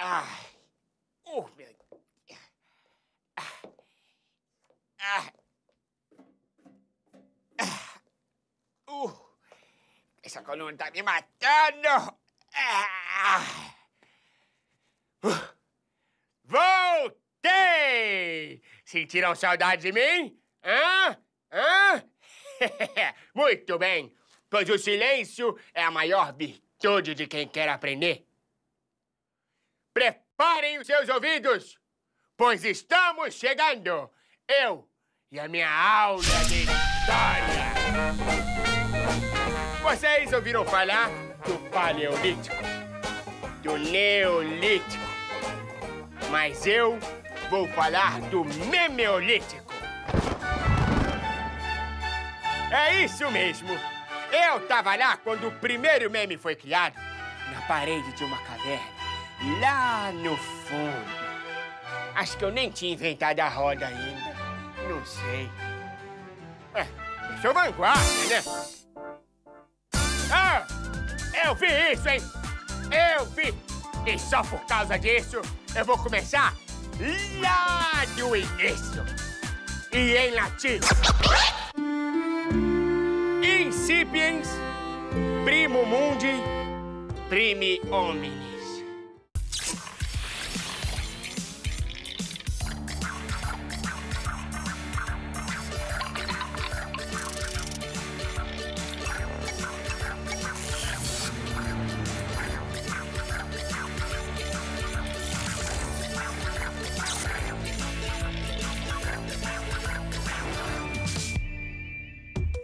Ai. Meu... Essa coluna tá me matando. Voltei! Sentiram saudade de mim? Hã? Muito bem, pois o silêncio é a maior virtude de quem quer aprender. Preparem os seus ouvidos, pois estamos chegando, eu e a minha aula de história. Vocês ouviram falar do Paleolítico, do Neolítico, mas eu vou falar do Memeolítico. É isso mesmo. Eu tava lá quando o primeiro meme foi criado, na parede de uma caverna, lá no fundo. Acho que eu nem tinha inventado a roda ainda. Não sei. Eu sou vanguarda, né? Eu vi isso, hein? Eu vi! E só por causa disso, eu vou começar lá do início. E em latim... Incipiens primo mundi primi hominis.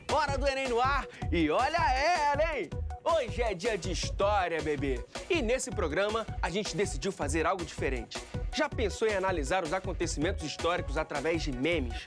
Hora do Enem no ar e olha ela, hein? Hoje é dia de história, bebê. E nesse programa, a gente decidiu fazer algo diferente. Já pensou em analisar os acontecimentos históricos através de memes?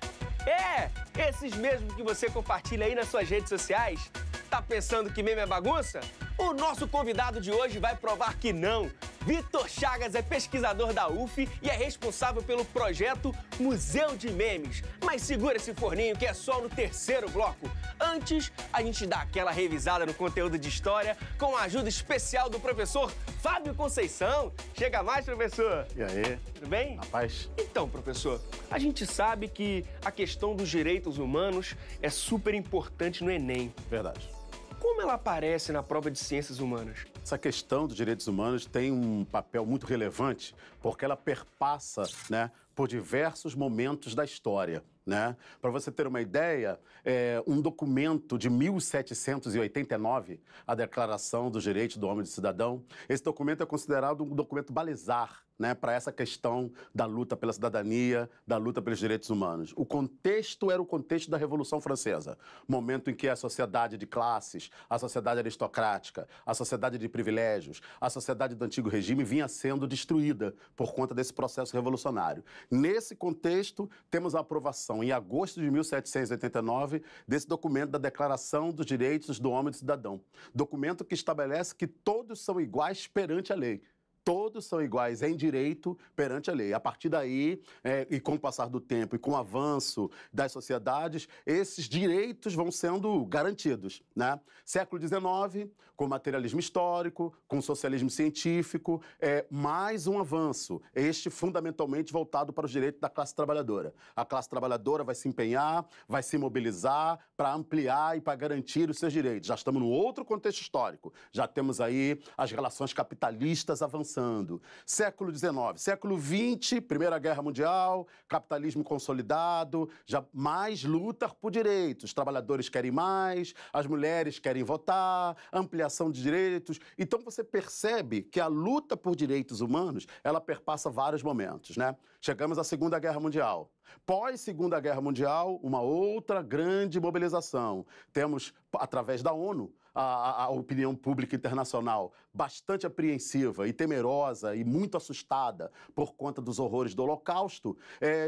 Esses mesmos que você compartilha aí nas suas redes sociais. Tá pensando que meme é bagunça? O nosso convidado de hoje vai provar que não. Vitor Chagas é pesquisador da UF e é responsável pelo projeto Museu de Memes. Mas segura esse forninho que é só no terceiro bloco. Antes, a gente dá aquela revisada no conteúdo de história com a ajuda especial do professor Fábio Conceição. Chega mais, professor. E aí? Tudo bem? Rapaz. Então, professor, a gente sabe que a questão dos direitos humanos é super importante no Enem. Verdade. Como ela aparece na prova de ciências humanas? Essa questão dos direitos humanos tem um papel muito relevante porque ela perpassa, né, por diversos momentos da história. Né? Para você ter uma ideia, um documento de 1789, a Declaração dos Direitos do Homem e do Cidadão, esse documento é considerado um documento balizar, né, para essa questão da luta pela cidadania, da luta pelos direitos humanos. O contexto era o contexto da Revolução Francesa, momento em que a sociedade de classes, a sociedade aristocrática, a sociedade de privilégios, a sociedade do antigo regime vinha sendo destruída por conta desse processo revolucionário. Nesse contexto, temos a aprovação em agosto de 1789, desse documento da Declaração dos Direitos do Homem e do Cidadão. Documento que estabelece que todos são iguais perante a lei. Todos são iguais em direito perante a lei. A partir daí, e com o passar do tempo e com o avanço das sociedades, esses direitos vão sendo garantidos, né? Século XIX, com o materialismo histórico, com o socialismo científico, mais um avanço, este fundamentalmente voltado para os direitos da classe trabalhadora. A classe trabalhadora vai se empenhar, vai se mobilizar para ampliar e para garantir os seus direitos. Já estamos num outro contexto histórico. Já temos aí as relações capitalistas avançando. Século XIX, século XX, Primeira Guerra Mundial, capitalismo consolidado, já mais luta por direitos. Os trabalhadores querem mais, as mulheres querem votar, ampliação de direitos. Então você percebe que a luta por direitos humanos, ela perpassa vários momentos, né? Chegamos à Segunda Guerra Mundial. Pós-Segunda Guerra Mundial, uma outra grande mobilização. Temos, através da ONU, a opinião pública internacional bastante apreensiva e temerosa e muito assustada por conta dos horrores do Holocausto,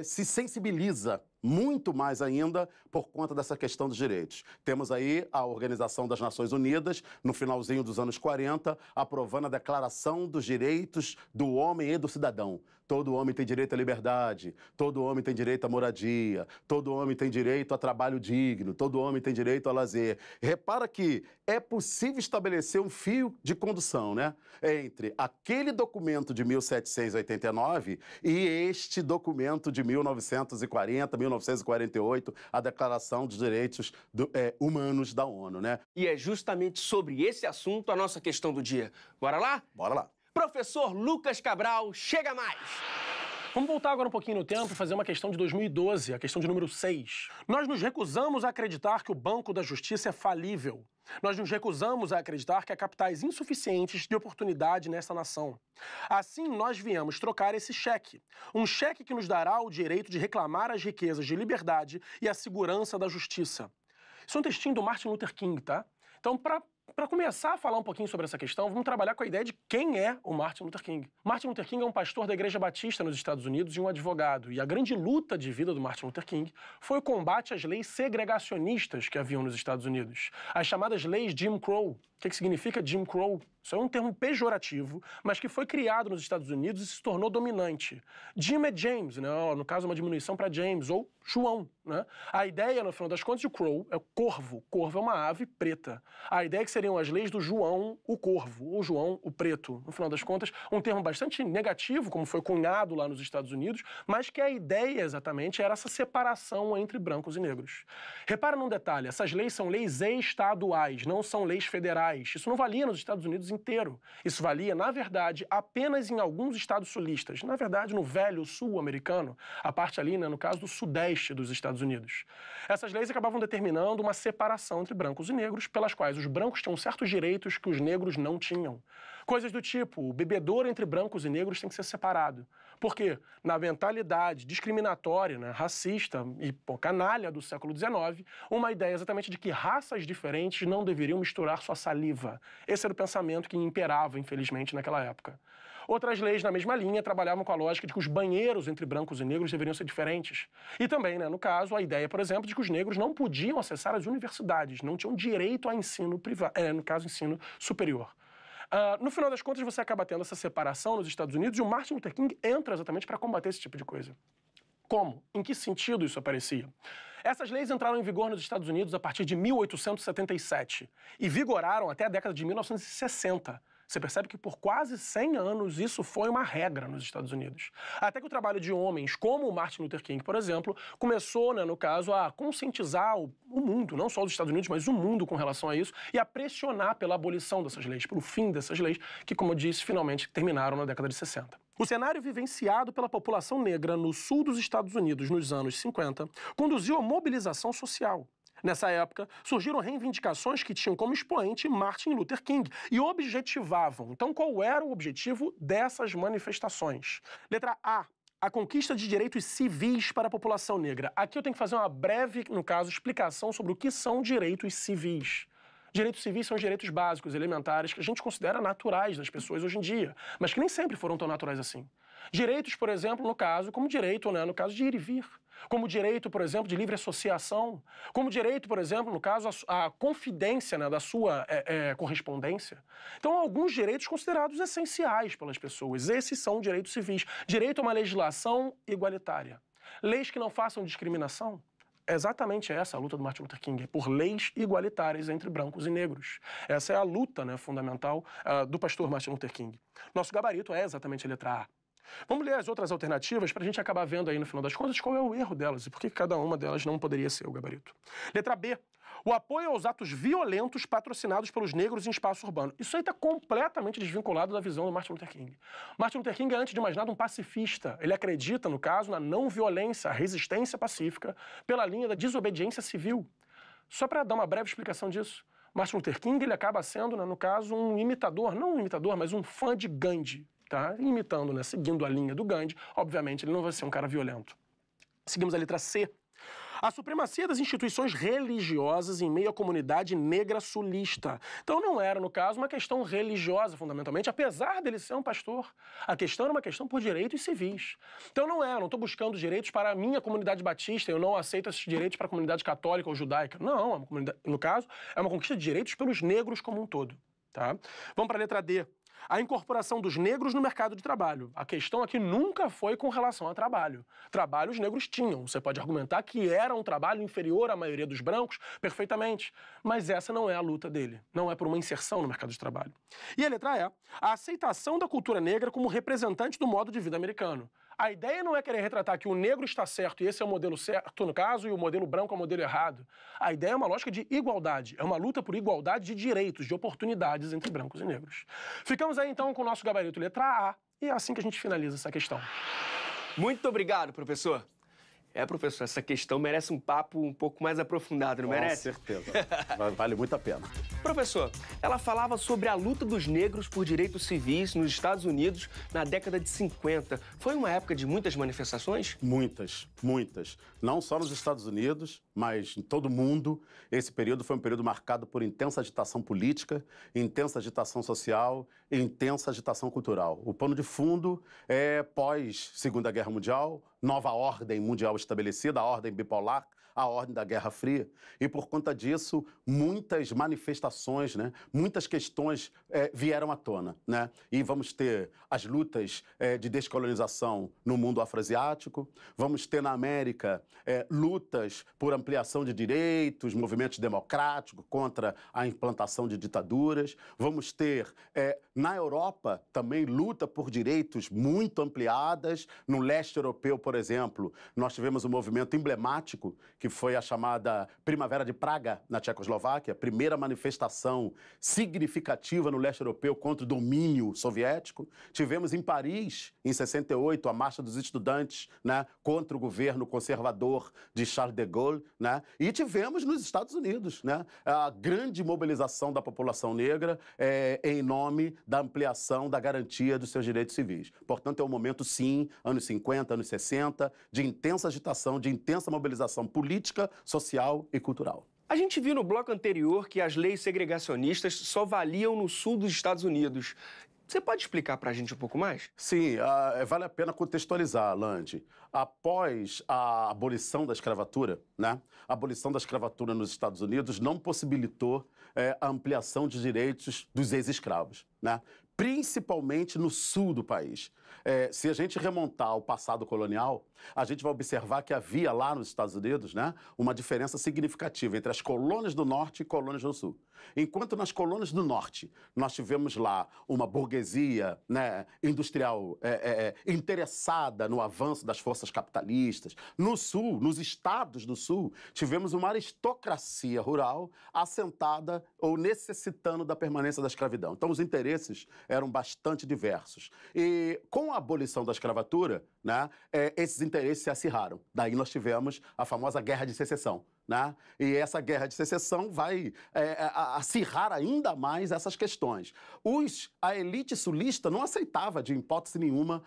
se sensibiliza muito mais ainda por conta dessa questão dos direitos. Temos aí a Organização das Nações Unidas, no finalzinho dos anos 40, aprovando a Declaração dos Direitos do Homem e do Cidadão. Todo homem tem direito à liberdade, todo homem tem direito à moradia, todo homem tem direito a trabalho digno, todo homem tem direito a lazer. Repara que é possível estabelecer um fio de condução distinção, né, entre aquele documento de 1789 e este documento de 1940, 1948, a Declaração dos Direitos Humanos da ONU, né? E é justamente sobre esse assunto a nossa questão do dia. Bora lá? Bora lá. Professor Lucas Cabral, chega mais! Vamos voltar agora um pouquinho no tempo e fazer uma questão de 2012, a questão de número 6. Nós nos recusamos a acreditar que o Banco da Justiça é falível. Nós nos recusamos a acreditar que há capitais insuficientes de oportunidade nessa nação. Assim, nós viemos trocar esse cheque. Um cheque que nos dará o direito de reclamar as riquezas de liberdade e a segurança da justiça. Isso é um textinho do Martin Luther King, tá? Então, para começar a falar um pouquinho sobre essa questão, vamos trabalhar com a ideia de quem é o Martin Luther King. Martin Luther King é um pastor da Igreja Batista nos Estados Unidos e um advogado. E a grande luta de vida do Martin Luther King foi o combate às leis segregacionistas que haviam nos Estados Unidos. As chamadas leis Jim Crow. O que significa Jim Crow? Isso é um termo pejorativo, mas que foi criado nos Estados Unidos e se tornou dominante. Jim é James, né? No caso, uma diminuição para James, ou João, né? A ideia, no final das contas, de Crow é o corvo. Corvo é uma ave preta. A ideia é que seriam as leis do João, o corvo, ou João, o preto. No final das contas, um termo bastante negativo, como foi cunhado lá nos Estados Unidos, mas que a ideia, exatamente, era essa separação entre brancos e negros. Repara num detalhe, essas leis são leis estaduais, não são leis federais. Isso não valia nos Estados Unidos inteiro. Isso valia, na verdade, apenas em alguns estados sulistas. Na verdade, no velho sul americano, a parte ali, né, no caso do sudeste dos Estados Unidos. Essas leis acabavam determinando uma separação entre brancos e negros, pelas quais os brancos tinham certos direitos que os negros não tinham. Coisas do tipo, o bebedouro entre brancos e negros tem que ser separado. Por quê? Na mentalidade discriminatória, né, racista e canalha do século XIX, uma ideia exatamente de que raças diferentes não deveriam misturar sua saliva. Esse era o pensamento que imperava, infelizmente, naquela época. Outras leis na mesma linha trabalhavam com a lógica de que os banheiros entre brancos e negros deveriam ser diferentes. E também, né, no caso, a ideia, por exemplo, de que os negros não podiam acessar as universidades, não tinham direito a ensino privado, no caso, ensino superior. No final das contas, você acaba tendo essa separação nos Estados Unidos e o Martin Luther King entra exatamente para combater esse tipo de coisa. Como? Em que sentido isso aparecia? Essas leis entraram em vigor nos Estados Unidos a partir de 1877 e vigoraram até a década de 1960. Você percebe que por quase 100 anos isso foi uma regra nos Estados Unidos. Até que o trabalho de homens como o Martin Luther King, por exemplo, começou, né, no caso, a conscientizar o mundo, não só os Estados Unidos, mas o mundo com relação a isso, e a pressionar pela abolição dessas leis, pelo fim dessas leis, que, como eu disse, finalmente terminaram na década de 60. O cenário vivenciado pela população negra no sul dos Estados Unidos nos anos 50 conduziu à mobilização social. Nessa época, surgiram reivindicações que tinham como expoente Martin Luther King e objetivavam. Então, qual era o objetivo dessas manifestações? Letra A. A conquista de direitos civis para a população negra. Aqui eu tenho que fazer uma breve, no caso, explicação sobre o que são direitos civis. Direitos civis são os direitos básicos, elementares, que a gente considera naturais das pessoas hoje em dia, mas que nem sempre foram tão naturais assim. Direitos, por exemplo, no caso, como direito, né, no caso de ir e vir. Como direito, por exemplo, de livre associação. Como direito, por exemplo, no caso, a confidência, né, da sua correspondência. Então, alguns direitos considerados essenciais pelas pessoas. Esses são direitos civis. Direito a uma legislação igualitária. Leis que não façam discriminação. É exatamente essa a luta do Martin Luther King, por leis igualitárias entre brancos e negros. Essa é a luta, né, fundamental do pastor Martin Luther King. Nosso gabarito é exatamente a letra A. Vamos ler as outras alternativas para a gente acabar vendo aí, no final das contas, qual é o erro delas e por que cada uma delas não poderia ser o gabarito. Letra B. O apoio aos atos violentos patrocinados pelos negros em espaço urbano. Isso aí está completamente desvinculado da visão do Martin Luther King. Martin Luther King é, antes de mais nada, um pacifista. Ele acredita, no caso, na não violência, a resistência pacífica, pela linha da desobediência civil. Só para dar uma breve explicação disso. Martin Luther King ele acaba sendo, né, no caso, um imitador, não um imitador, mas um fã de Gandhi. Tá? Imitando, né, seguindo a linha do Gandhi, obviamente ele não vai ser um cara violento. Seguimos a letra C. A supremacia das instituições religiosas em meio à comunidade negra sulista. Então não era, no caso, uma questão religiosa, fundamentalmente, apesar dele ser um pastor. A questão era uma questão por direitos civis. Então não estou buscando direitos para a minha comunidade batista, eu não aceito esses direitos para a comunidade católica ou judaica. Não, no caso, é uma conquista de direitos pelos negros como um todo. Tá? Vamos para a letra D. a incorporação dos negros no mercado de trabalho. A questão aqui nunca foi com relação a trabalho. Trabalho os negros tinham. Você pode argumentar que era um trabalho inferior à maioria dos brancos, perfeitamente. Mas essa não é a luta dele. Não é por uma inserção no mercado de trabalho. E a letra E, a aceitação da cultura negra como representante do modo de vida americano. A ideia não é querer retratar que o negro está certo e esse é o modelo certo, no caso, e o modelo branco é o modelo errado. A ideia é uma lógica de igualdade. É uma luta por igualdade de direitos, de oportunidades entre brancos e negros. Ficamos aí, então, com o nosso gabarito letra A, e é assim que a gente finaliza essa questão. Muito obrigado, professor. Professor, essa questão merece um papo um pouco mais aprofundado, não merece? Com certeza. Vale muito a pena. Professor, ela falava sobre a luta dos negros por direitos civis nos Estados Unidos na década de 50. Foi uma época de muitas manifestações? Muitas, muitas. Não só nos Estados Unidos, mas em todo o mundo. Esse período foi um período marcado por intensa agitação política, intensa agitação social e intensa agitação cultural. O pano de fundo é pós-Segunda Guerra Mundial, nova ordem mundial estabelecida, a ordem bipolar, a ordem da Guerra Fria. E por conta disso, muitas manifestações, né, muitas questões vieram à tona, né? E vamos ter as lutas de descolonização no mundo afroasiático, vamos ter na América lutas por ampliação de direitos, movimentos democráticos contra a implantação de ditaduras, vamos ter na Europa também luta por direitos muito ampliadas. No leste europeu, por exemplo, nós tivemos um movimento emblemático que foi a chamada Primavera de Praga, na Tchecoslováquia, primeira manifestação significativa no leste europeu contra o domínio soviético. Tivemos em Paris, em 68, a Marcha dos Estudantes, né, contra o governo conservador de Charles de Gaulle, né? E tivemos nos Estados Unidos, né, a grande mobilização da população negra em nome da ampliação da garantia dos seus direitos civis. Portanto, é um momento, sim, anos 50, anos 60, de intensa agitação, de intensa mobilização política, social e cultural. A gente viu no bloco anterior que as leis segregacionistas só valiam no sul dos Estados Unidos. Você pode explicar para a gente um pouco mais? Sim, vale a pena contextualizar, Landi. Após a abolição da escravatura, né, a abolição da escravatura nos Estados Unidos não possibilitou a ampliação de direitos dos ex-escravos, né? Principalmente no sul do país. Se a gente remontar ao passado colonial, a gente vai observar que havia lá nos Estados Unidos, né, uma diferença significativa entre as colônias do norte e colônias do sul. Enquanto nas colônias do norte nós tivemos lá uma burguesia, né, industrial interessada no avanço das forças capitalistas, no sul, nos estados do sul, tivemos uma aristocracia rural assentada ou necessitando da permanência da escravidão. Então os interesses eram bastante diversos. E com a abolição da escravatura, né, esses interesses se acirraram. Daí nós tivemos a famosa Guerra de Secessão, né? E essa Guerra de Secessão vai acirrar ainda mais essas questões. A elite sulista não aceitava, de hipótese nenhuma,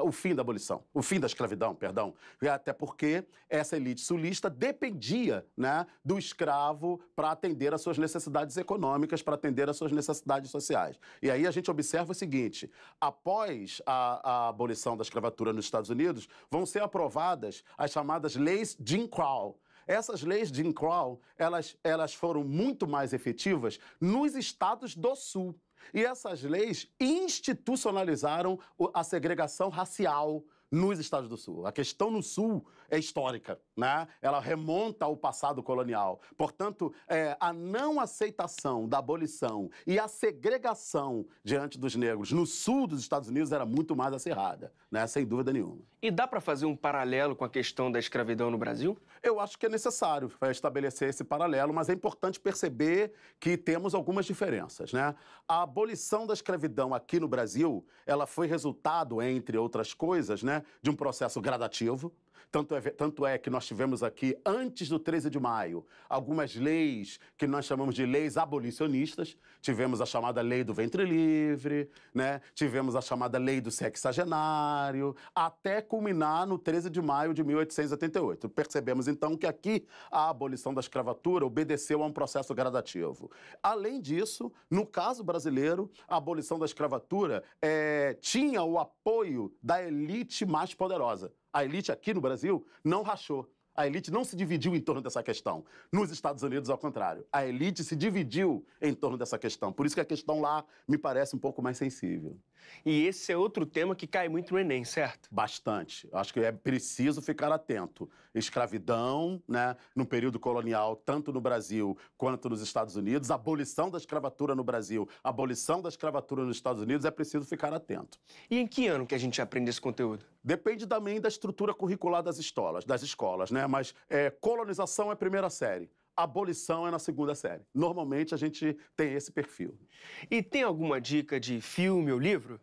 o fim da abolição, o fim da escravidão, perdão. Até porque essa elite sulista dependia, né, do escravo para atender às suas necessidades econômicas, para atender às suas necessidades sociais. E aí a gente observa o seguinte: após a abolição da escravatura nos Estados Unidos, vão ser aprovadas as chamadas leis Jim Crow. Essas leis Jim Crow, elas foram muito mais efetivas nos estados do Sul. E essas leis institucionalizaram a segregação racial nos estados do Sul. A questão no Sul é histórica, né? Ela remonta ao passado colonial. Portanto, a não aceitação da abolição e a segregação diante dos negros no Sul dos Estados Unidos era muito mais acirrada, né? Sem dúvida nenhuma. E dá para fazer um paralelo com a questão da escravidão no Brasil? Eu acho que é necessário estabelecer esse paralelo, mas é importante perceber que temos algumas diferenças, né? A abolição da escravidão aqui no Brasil, ela foi resultado, entre outras coisas, né, de um processo gradativo. Tanto é que nós tivemos aqui, antes do 13 de maio, algumas leis que nós chamamos de leis abolicionistas. Tivemos a chamada Lei do Ventre Livre, né? Tivemos a chamada Lei do Sexagenário, até culminar no 13 de maio de 1888. Percebemos, então, que aqui a abolição da escravatura obedeceu a um processo gradativo. Além disso, no caso brasileiro, a abolição da escravatura tinha o apoio da elite mais poderosa. A elite aqui no Brasil não rachou. A elite não se dividiu em torno dessa questão. Nos Estados Unidos, ao contrário. A elite se dividiu em torno dessa questão. Por isso que a questão lá me parece um pouco mais sensível. E esse é outro tema que cai muito no Enem, certo? Bastante. Acho que é preciso ficar atento. Escravidão, né, no período colonial, tanto no Brasil quanto nos Estados Unidos, abolição da escravatura no Brasil, abolição da escravatura nos Estados Unidos, é preciso ficar atento. E em que ano que a gente aprende esse conteúdo? Depende também da estrutura curricular das escolas, né? Mas colonização é primeira série. Abolição é na segunda série. Normalmente a gente tem esse perfil. E tem alguma dica de filme ou livro?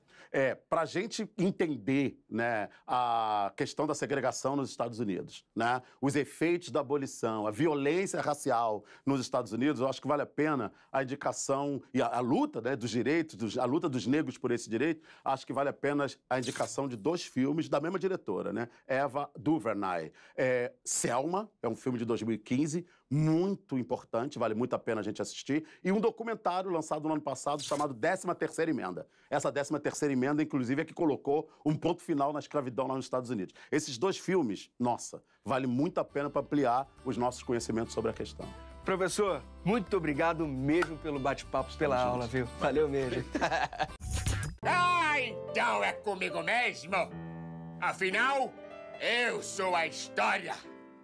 Para a gente entender, né, a questão da segregação nos Estados Unidos, né, os efeitos da abolição, a violência racial nos Estados Unidos, eu acho que vale a pena a indicação e a luta, né, dos direitos, a luta dos negros por esse direito, acho que vale a pena a indicação de 2 filmes da mesma diretora, né, Ava DuVernay. Selma, é um filme de 2015, muito importante, vale muito a pena a gente assistir, e um documentário lançado no ano passado chamado 13ª Emenda. Essa 13ª Emenda, inclusive, é que colocou um ponto final na escravidão lá nos Estados Unidos. Esses 2 filmes, nossa, vale muito a pena para ampliar os nossos conhecimentos sobre a questão. Professor, muito obrigado mesmo pelo bate-papo, pela aula, viu? Valeu mesmo. Então é comigo mesmo? Afinal, eu sou a história.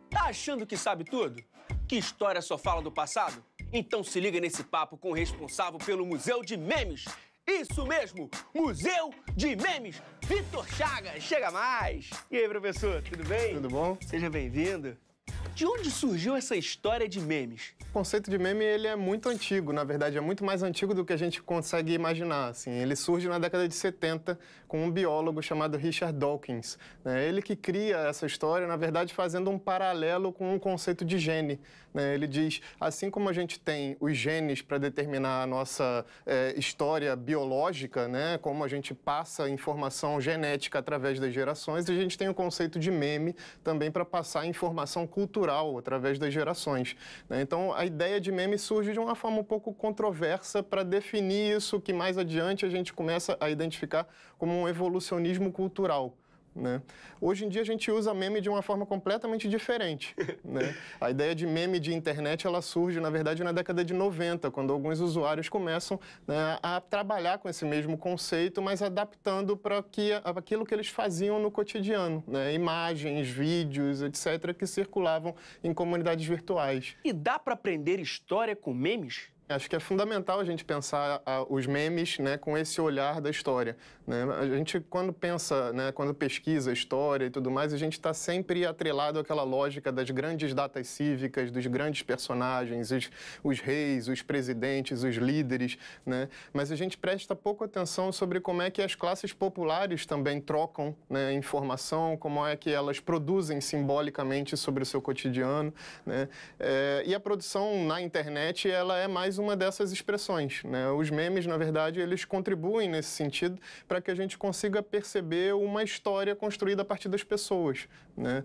Tá achando que sabe tudo? Que história só fala do passado? Então se liga nesse papo com o responsável pelo Museu de Memes. Isso mesmo, Museu de Memes, Vitor Chagas. Chega mais. E aí, professor, tudo bem? Tudo bom? Seja bem-vindo. De onde surgiu essa história de memes? O conceito de meme ele é muito antigo, na verdade é muito mais antigo do que a gente consegue imaginar. Assim. Ele surge na década de 70 com um biólogo chamado Richard Dawkins. Né? Ele que cria essa história, na verdade, fazendo um paralelo com o conceito de gene. Né? Ele diz, assim como a gente tem os genes para determinar a nossa história biológica, né? Como a gente passa informação genética através das gerações, a gente tem o conceito de meme também para passar informação cultural através das gerações. Né? Então, a ideia de meme surge de uma forma um pouco controversa para definir isso que mais adiante a gente começa a identificar como um evolucionismo cultural. Né? Hoje em dia a gente usa meme de uma forma completamente diferente. Né? A ideia de meme de internet ela surge, na verdade, na década de 90, quando alguns usuários começam, né, a trabalhar com esse mesmo conceito, mas adaptando para aquilo que eles faziam no cotidiano. Né? Imagens, vídeos, etc., que circulavam em comunidades virtuais. E dá para aprender história com memes? Acho que é fundamental a gente pensar os memes, né, com esse olhar da história. Né? A gente, quando pensa, né, quando pesquisa história e tudo mais, a gente está sempre atrelado àquela lógica das grandes datas cívicas, dos grandes personagens, os reis, os presidentes, os líderes. Né? Mas a gente presta pouca atenção sobre como é que as classes populares também trocam, né, informação, como é que elas produzem simbolicamente sobre o seu cotidiano. Né? E a produção na internet ela é mais uma dessas expressões. Né? Os memes, na verdade, eles contribuem nesse sentido para que a gente consiga perceber uma história construída a partir das pessoas. Né?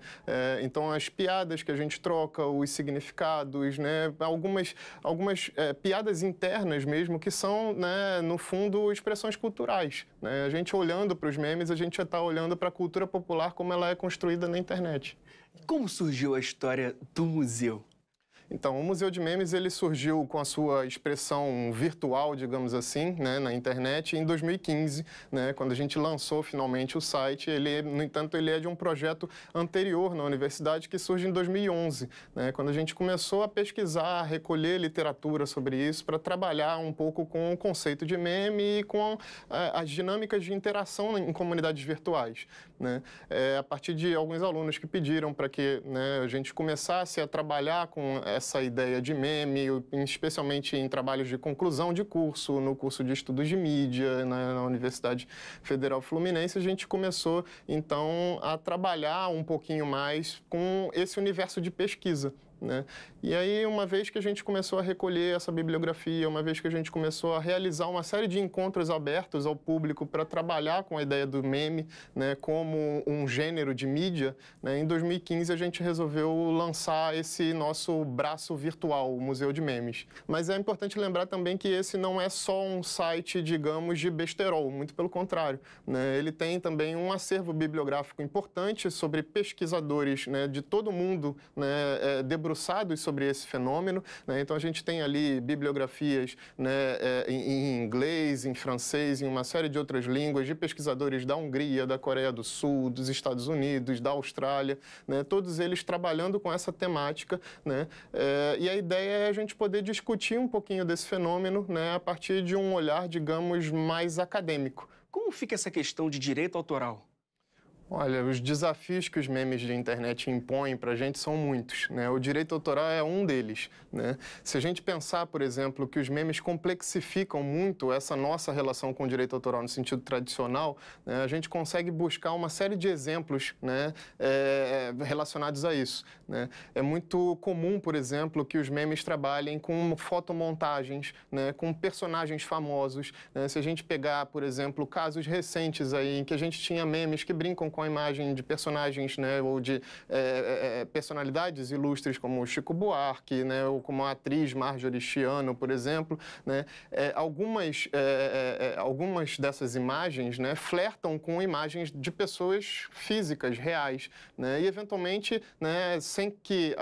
Então, as piadas que a gente troca, os significados, né? algumas piadas internas mesmo, que são, né, no fundo, expressões culturais. Né? A gente olhando para os memes, a gente já está olhando para a cultura popular como ela é construída na internet. Como surgiu a história do museu? Então, o Museu de Memes ele surgiu com a sua expressão virtual, digamos assim, né, na internet em 2015, né, quando a gente lançou finalmente o site. Ele, no entanto, ele é de um projeto anterior na universidade que surge em 2011, né, quando a gente começou a pesquisar, a recolher literatura sobre isso para trabalhar um pouco com o conceito de meme e com as dinâmicas de interação em comunidades virtuais. Né. A partir de alguns alunos que pediram para que, né, a gente começasse a trabalhar com essa ideia de meme, especialmente em trabalhos de conclusão de curso, no curso de estudos de mídia, na Universidade Federal Fluminense, a gente começou, então, a trabalhar um pouquinho mais com esse universo de pesquisa. né? E aí, uma vez que a gente começou a recolher essa bibliografia, uma vez que a gente começou a realizar uma série de encontros abertos ao público para trabalhar com a ideia do meme, né, como um gênero de mídia, né, em 2015 a gente resolveu lançar esse nosso braço virtual, o Museu de Memes. Mas é importante lembrar também que esse não é só um site, digamos, de besterol, muito pelo contrário, né? Ele tem também um acervo bibliográfico importante sobre pesquisadores, né, de todo mundo, né, debruçados sobre esse fenômeno, né? Então a gente tem ali bibliografias, né, em inglês, em francês, em uma série de outras línguas, de pesquisadores da Hungria, da Coreia do Sul, dos Estados Unidos, da Austrália, né? Todos eles trabalhando com essa temática, né? E a ideia é a gente poder discutir um pouquinho desse fenômeno, né, a partir de um olhar, digamos, mais acadêmico. Como fica essa questão de direito autoral? Olha, os desafios que os memes de internet impõem para a gente são muitos, né? O direito autoral é um deles, né? Se a gente pensar, por exemplo, que os memes complexificam muito essa nossa relação com o direito autoral no sentido tradicional, né, a gente consegue buscar uma série de exemplos, né, relacionados a isso, né? É muito comum, por exemplo, que os memes trabalhem com fotomontagens, né, com personagens famosos, né? Se a gente pegar, por exemplo, casos recentes aí em que a gente tinha memes que brincam com a imagem de personagens, né, ou de personalidades ilustres como Chico Buarque, né, ou como a atriz Marjorie Chiano, por exemplo, né, algumas dessas imagens, né, flertam com imagens de pessoas físicas, reais, né, e eventualmente, né, sem que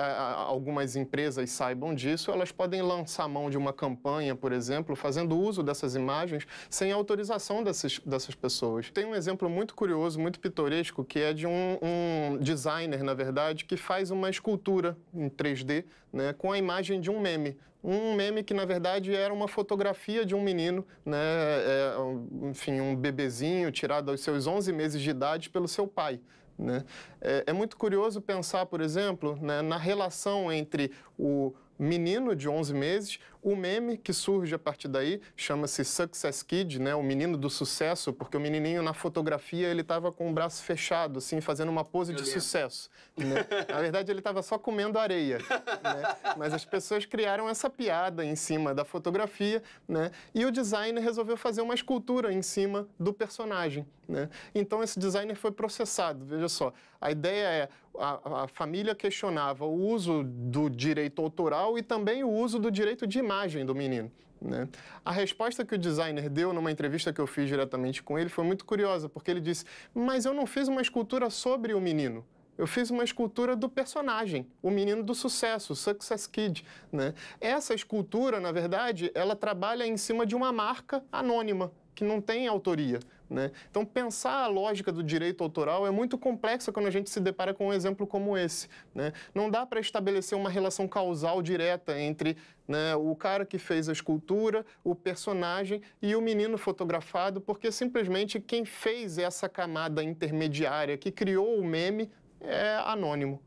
algumas empresas saibam disso, elas podem lançar mão de uma campanha, por exemplo, fazendo uso dessas imagens sem autorização dessas pessoas. Tem um exemplo muito curioso, muito pitoresco, que é de um designer, na verdade, que faz uma escultura em 3D, né, com a imagem de um meme. Um meme que, na verdade, era uma fotografia de um menino, né, enfim, um bebezinho tirado aos seus 11 meses de idade pelo seu pai, né? É muito curioso pensar, por exemplo, né, na relação entre o menino de 11 meses, o meme que surge a partir daí, chama-se Success Kid, né, o menino do sucesso, porque o menininho na fotografia ele estava com o braço fechado, assim, fazendo uma pose de sucesso, né? Na verdade, ele estava só comendo areia, né? Mas as pessoas criaram essa piada em cima da fotografia, né? E o designer resolveu fazer uma escultura em cima do personagem, né? Então, esse designer foi processado, veja só. A ideia é, a família questionava o uso do direito autoral e também o uso do direito de imagem do menino, né? A resposta que o designer deu numa entrevista que eu fiz diretamente com ele foi muito curiosa, porque ele disse, mas eu não fiz uma escultura sobre o menino. Eu fiz uma escultura do personagem, o menino do sucesso, o Success Kid, né? Essa escultura, na verdade, ela trabalha em cima de uma marca anônima, que não tem autoria, né? Então, pensar a lógica do direito autoral é muito complexa quando a gente se depara com um exemplo como esse, né? Não dá para estabelecer uma relação causal direta entre, né, o cara que fez a escultura, o personagem e o menino fotografado, porque simplesmente quem fez essa camada intermediária, que criou o meme, é anônimo.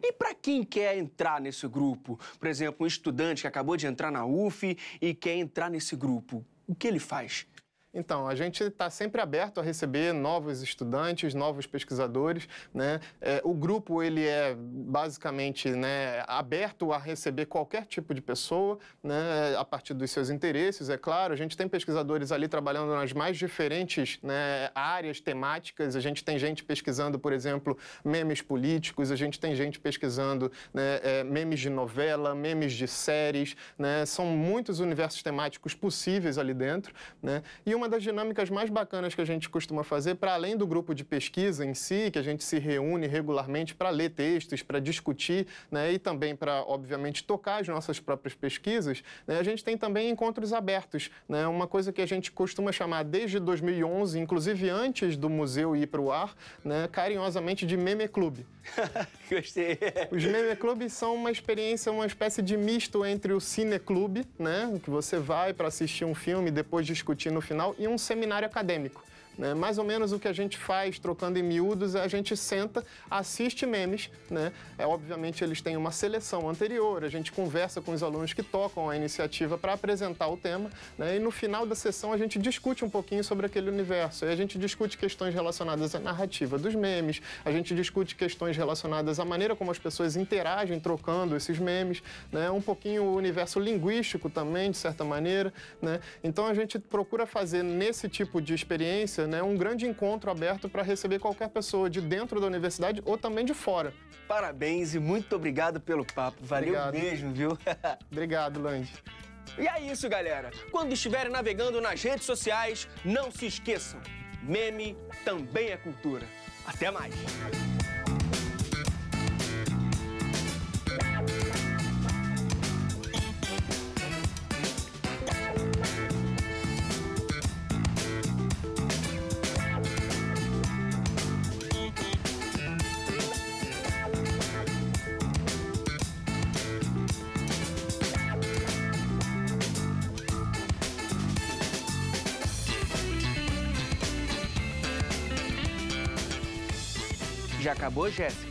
E para quem quer entrar nesse grupo? Por exemplo, um estudante que acabou de entrar na UF e quer entrar nesse grupo, o que ele faz? Então, a gente está sempre aberto a receber novos estudantes, novos pesquisadores, né? O grupo, ele é basicamente, né, aberto a receber qualquer tipo de pessoa, né, a partir dos seus interesses, é claro. A gente tem pesquisadores ali trabalhando nas mais diferentes, né, áreas temáticas. A gente tem gente pesquisando, por exemplo, memes políticos, a gente tem gente pesquisando, né, memes de novela, memes de séries, né? São muitos universos temáticos possíveis ali dentro, né? E uma das dinâmicas mais bacanas que a gente costuma fazer, para além do grupo de pesquisa em si, que a gente se reúne regularmente para ler textos, para discutir, né, e também para, obviamente, tocar as nossas próprias pesquisas, né, a gente tem também encontros abertos, né, uma coisa que a gente costuma chamar desde 2011, inclusive antes do museu ir para o ar, né, carinhosamente de Meme Club. Gostei. Os Meme Clubs são uma experiência, uma espécie de misto entre o Cine Club, né, que você vai para assistir um filme e depois discutir no final, e um seminário acadêmico, né? Mais ou menos o que a gente faz, trocando em miúdos, a gente senta, assiste memes, né? Obviamente eles têm uma seleção anterior, a gente conversa com os alunos que tocam a iniciativa para apresentar o tema, né? E no final da sessão a gente discute um pouquinho sobre aquele universo. E a gente discute questões relacionadas à narrativa dos memes, a gente discute questões relacionadas à maneira como as pessoas interagem trocando esses memes, né? Um pouquinho o universo linguístico também, de certa maneira, né? Então a gente procura fazer nesse tipo de experiência, né, um grande encontro aberto para receber qualquer pessoa de dentro da universidade ou também de fora. Parabéns e muito obrigado pelo papo. Valeu Obrigado. mesmo, viu? Obrigado, Lange. E é isso, galera. Quando estiverem navegando nas redes sociais, não se esqueçam, meme também é cultura. Até mais! Já acabou, Jéssica?